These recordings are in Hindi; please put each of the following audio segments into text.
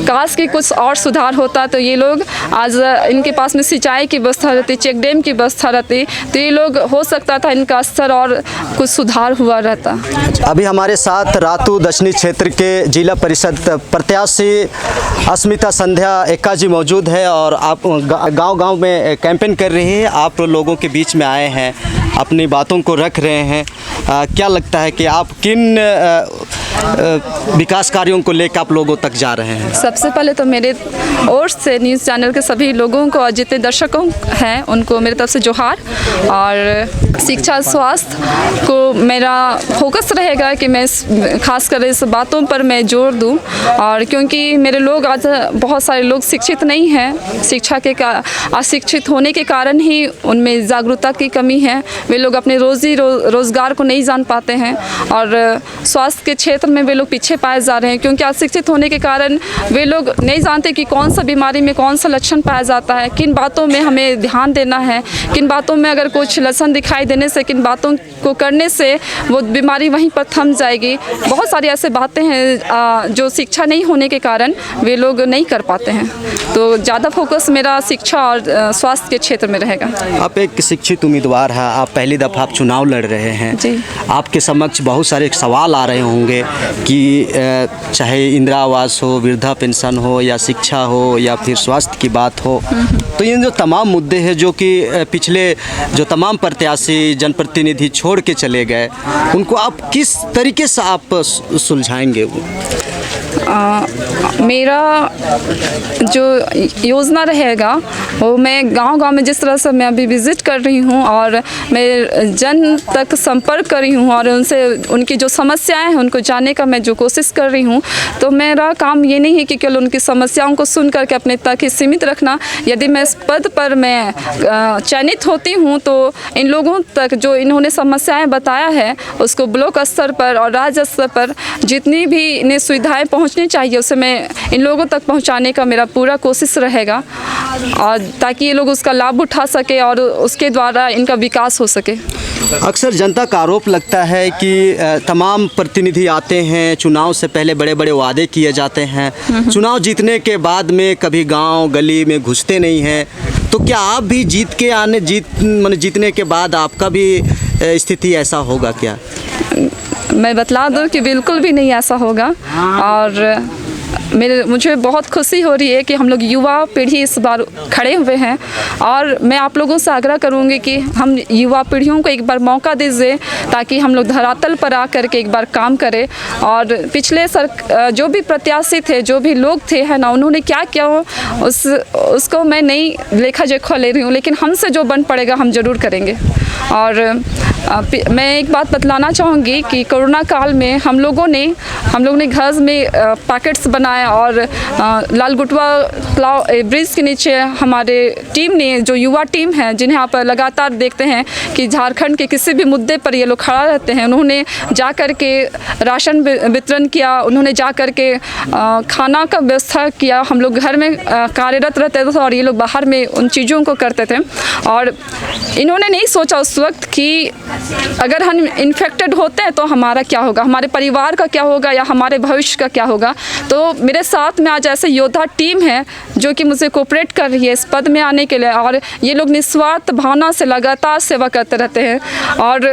काश कि कुछ और सुधार होता तो ये लोग आज इनके पास में सिंचाई की व्यवस्था रहती, चेक डैम की व्यवस्था रहती, तो ये लोग हो सकता था इनका स्तर और कुछ सुधार हुआ रहता। अभी हमारे साथ रातू दक्षिणी क्षेत्र के जिला परिषद प्रत्याशी अस्मिता संध्या एक्का जी मौजूद है और आप गांव-गांव में कैंपेन कर रही हैं, आप लोगों के बीच में आए हैं, अपनी बातों को रख रहे हैं। क्या लगता है कि आप किन विकास कार्यों को लेकर आप लोगों तक जा रहे हैं? सबसे पहले तो मेरे ओर से न्यूज़ चैनल के सभी लोगों को और जितने दर्शकों हैं उनको मेरी तरफ से जोहार। और शिक्षा स्वास्थ्य को मेरा फोकस रहेगा कि मैं खासकर इस बातों पर मैं जोर दूं, और क्योंकि मेरे लोग आज बहुत सारे लोग शिक्षित नहीं हैं, शिक्षा के अशिक्षित होने के कारण ही उनमें जागरूकता की कमी है, वे लोग अपने रोज़गार को नहीं जान पाते हैं और स्वास्थ्य के क्षेत्र में वे लोग पीछे पाए जा रहे हैं, क्योंकि अशिक्षित होने के कारण वे लोग नहीं जानते कि कौन सा बीमारी में कौन सा लक्षण पाया जाता है, किन बातों में हमें ध्यान देना है, किन बातों में अगर कुछ लक्षण दिखाई देने से, किन बातों को करने से वो बीमारी वहीं पर थम जाएगी। बहुत सारी ऐसे बातें हैं जो शिक्षा नहीं होने के कारण वे लोग नहीं कर पाते हैं, तो ज़्यादा फोकस मेरा शिक्षा और स्वास्थ्य के क्षेत्र में रहेगा। आप एक शिक्षित उम्मीदवार हैं, आप पहली दफ़ा आप चुनाव लड़ रहे हैं जी। आपके समक्ष बहुत सारे सवाल आ रहे होंगे कि चाहे इंदिरा आवास हो, वृद्धा पेंशन हो, या शिक्षा हो, या फिर स्वास्थ्य की बात हो, तो ये जो तमाम मुद्दे हैं जो कि पिछले जो तमाम प्रत्याशी जनप्रतिनिधि छोड़ के चले गए, उनको आप किस तरीके से आप सुलझाएंगे? मेरा जो योजना रहेगा वो मैं गांव-गांव में जिस तरह से मैं अभी विज़िट कर रही हूं और मैं जन तक संपर्क कर रही हूं और उनसे उनकी जो समस्याएं हैं उनको जानने का मैं जो कोशिश कर रही हूं, तो मेरा काम ये नहीं है कि केवल उनकी समस्याओं को सुन करके अपने तक ही सीमित रखना। यदि मैं इस पद पर मैं चयनित होती हूं तो इन लोगों तक जो इन्होंने समस्याएँ बताया है उसको ब्लॉक स्तर पर और राज्य स्तर पर जितनी भी इन्हें सुविधाएँ पहुंचनी चाहिए उसे मैं इन लोगों तक पहुंचाने का मेरा पूरा कोशिश रहेगा, और ताकि ये लोग उसका लाभ उठा सके और उसके द्वारा इनका विकास हो सके। अक्सर जनता का आरोप लगता है कि तमाम प्रतिनिधि आते हैं, चुनाव से पहले बड़े बड़े वादे किए जाते हैं, चुनाव जीतने के बाद में कभी गांव गली में घुसते नहीं हैं, तो क्या आप भी जीतने के बाद आपका भी स्थिति ऐसा होगा क्या? मैं बतला दूं कि बिल्कुल भी नहीं ऐसा होगा, और मुझे बहुत खुशी हो रही है कि हम लोग युवा पीढ़ी इस बार खड़े हुए हैं, और मैं आप लोगों से आग्रह करूंगी कि हम युवा पीढ़ियों को एक बार मौका दीजिए ताकि हम लोग धरातल पर आकर के एक बार काम करें। और पिछले जो भी प्रत्याशी थे, जो भी लोग थे है ना, उन्होंने क्या किया उसको मैं नहीं लेखा जोखा ले रही हूँ, लेकिन हमसे जो बन पड़ेगा हम ज़रूर करेंगे। और मैं एक बात बतलाना चाहूँगी कि कोरोना काल में हम लोगों ने घर में पैकेट्स बनाए और लाल गुटवा ब्रिज के नीचे हमारे टीम ने, जो युवा टीम है जिन्हें आप लगातार देखते हैं कि झारखंड के किसी भी मुद्दे पर ये लोग खड़ा रहते हैं, उन्होंने जा कर के राशन वितरण किया, उन्होंने जा कर के खाना का व्यवस्था किया। हम लोग घर में कार्यरत रहते थे और ये लोग बाहर में उन चीज़ों को करते थे, और इन्होंने नहीं सोचा उस वक्त कि अगर हम इन्फेक्टेड होते हैं तो हमारा क्या होगा, हमारे परिवार का क्या होगा, या हमारे भविष्य का क्या होगा। तो मेरे साथ में आज ऐसे योद्धा टीम है जो कि मुझे कोऑपरेट कर रही है इस पद में आने के लिए, और ये लोग निस्वार्थ भावना से लगातार सेवा करते रहते हैं। और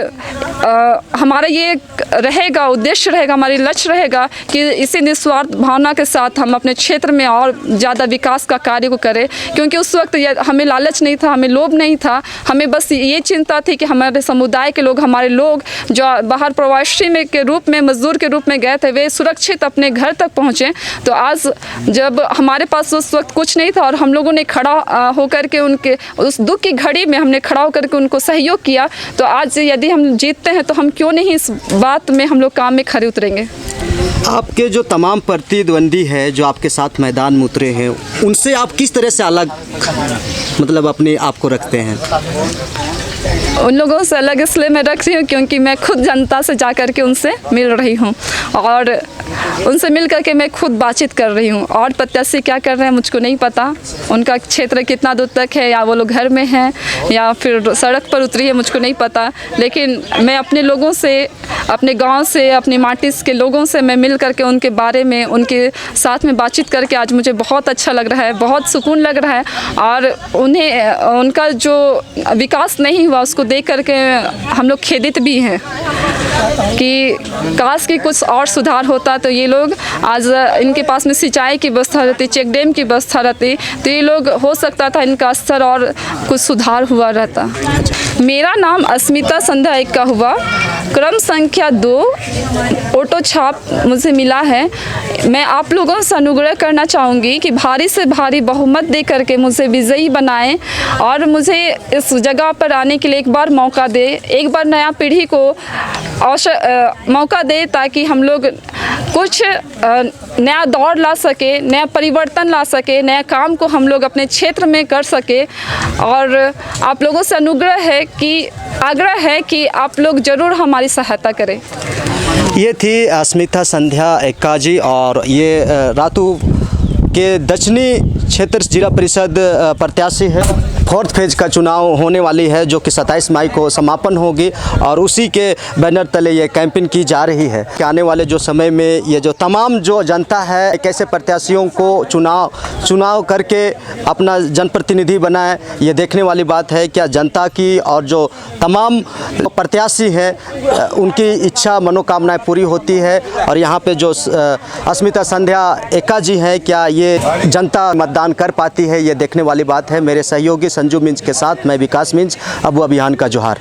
हमारा ये रहेगा, उद्देश्य रहेगा, हमारी लक्ष्य रहेगा कि इसी निस्वार्थ भावना के साथ हम अपने क्षेत्र में और ज़्यादा विकास का कार्य को करें, क्योंकि उस वक्त हमें लालच नहीं था, हमें लोभ नहीं था, हमें बस ये चिंता थी कि हमारे समुदाय के लोग, हमारे लोग जो बाहर प्रवासी में के रूप में, मजदूर के रूप में गए थे, वे सुरक्षित अपने घर तक पहुँचे। तो आज जब हमारे पास उस वक्त कुछ नहीं था और हम लोगों ने खड़ा होकर के उनके उस दुख की घड़ी में हमने खड़ा होकर के उनको सहयोग किया, तो आज यदि हम जीतते हैं तो हम क्यों नहीं इस बात में हम लोग काम में खड़े उतरेंगे। आपके जो तमाम प्रतिद्वंदी है जो आपके साथ मैदान में उतरे हैं, उनसे आप किस तरह से अलग अपने आप को रखते हैं? उन लोगों से अलग इसलिए मैं रख रही हूँ क्योंकि मैं खुद जनता से जा कर के उनसे मिल रही हूँ और उनसे मिल कर के मैं खुद बातचीत कर रही हूँ। और प्रत्याशी क्या कर रहे हैं मुझको नहीं पता, उनका क्षेत्र कितना दूर तक है, या वो लोग घर में हैं या फिर सड़क पर उतरी है, मुझको नहीं पता। लेकिन मैं अपने लोगों से, अपने गांव से, अपनी माटी के लोगों से मैं मिल करके उनके बारे में, उनके साथ में बातचीत करके आज मुझे बहुत अच्छा लग रहा है, बहुत सुकून लग रहा है। और उन्हें उनका जो विकास नहीं हुआ उसको देख करके हम लोग खेदित भी हैं कि काश कि कुछ और सुधार होता तो ये लोग आज, इनके पास में सिंचाई की व्यवस्था रहती, चेक डैम की व्यवस्था रहती, तो ये लोग हो सकता था इनका स्तर और कुछ सुधार हुआ रहता। मेरा नाम अस्मिता संध्या एक का हुआ, क्रम संख्या 2 ऑटो छाप मुझे मिला है। मैं आप लोगों से अनुग्रह करना चाहूँगी कि भारी से भारी बहुमत दे करके मुझे विजयी बनाएं और मुझे इस जगह पर आने के लिए एक बार मौका दे, एक बार नया पीढ़ी को मौका दे ताकि हम लोग कुछ नया दौर ला सके, नया परिवर्तन ला सके, नया काम को हम लोग अपने क्षेत्र में कर सके। और आप लोगों से अनुग्रह है कि आग्रह है कि आप लोग ज़रूर हमारी सहायता करें। ये थी अस्मिता संध्या एक्का जी और ये रातू के दक्षिणी क्षेत्र जिला परिषद प्रत्याशी है। 4th फेज का चुनाव होने वाली है जो कि 27 मई को समापन होगी और उसी के बैनर तले ये कैंपेन की जा रही है कि आने वाले जो समय में ये जो तमाम जो जनता है कैसे प्रत्याशियों को चुनाव करके अपना जनप्रतिनिधि बनाए, ये देखने वाली बात है। क्या जनता की और जो तमाम प्रत्याशी हैं उनकी इच्छा मनोकामनाएं पूरी होती है। और यहाँ पे जो अस्मिता संध्या एक्का जी हैं, क्या ये जनता मतदान कर पाती है, ये देखने वाली बात है। मेरे सहयोगी संजू मिंज के साथ मैं विकास मिंज, अबू अभियान का जोहार।